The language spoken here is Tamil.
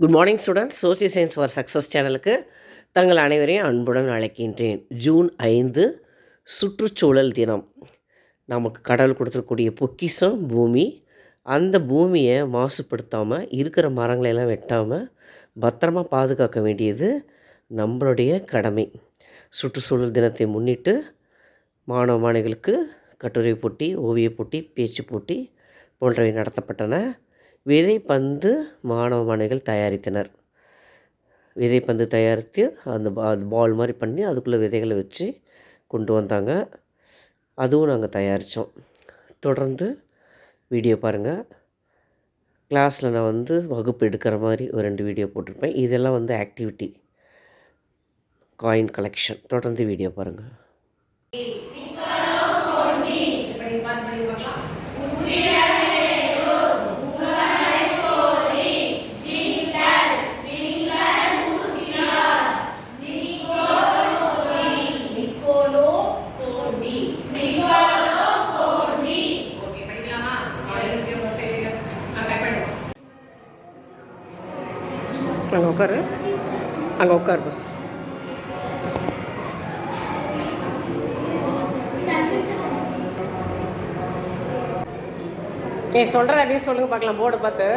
Good morning students. Social science for success சேனலுக்கு தங்கள் அனைவரையும் அன்புடன் அழைக்கின்றேன். ஜூன் 5 சுற்றுச்சூழல் தினம். நமக்கு கடவுள் கொடுத்துருக்கூடிய பொக்கிஷம் பூமி. அந்த பூமியை மாசுபடுத்தாமல், இருக்கிற மரங்களையெல்லாம் வெட்டாமல் பத்திரமாக பாதுகாக்க வேண்டியது நம்மளுடைய கடமை. சுற்றுச்சூழல் தினத்தை முன்னிட்டு மாணவ மாணவிகளுக்கு கட்டுரை போட்டி, ஓவிய போட்டி, பேச்சு போட்டி போன்றவை நடத்தப்பட்டன. விதைப்பந்து மாணவ மாணவிகள் தயாரித்தனர். விதைப்பந்து தயாரித்து அந்த பால் மாதிரி பண்ணி அதுக்குள்ளே விதைகளை வச்சு கொண்டு வந்தாங்க. அதுவும் நாங்கள் தயாரித்தோம். தொடர்ந்து வீடியோ பாருங்கள். கிளாஸில் நான் வகுப்பு எடுக்கிற மாதிரி ஒரு 2 வீடியோ போட்டிருப்பேன். இதெல்லாம் ஆக்டிவிட்டி, காயின் கலெக்ஷன். தொடர்ந்து வீடியோ பாருங்கள். அங்கே உட்காரு, அங்கே உட்காரு பஸ். சொல்கிறேன் அப்படியே சொல்லுங்கள் பார்க்கலாம். போர்டு பார்த்து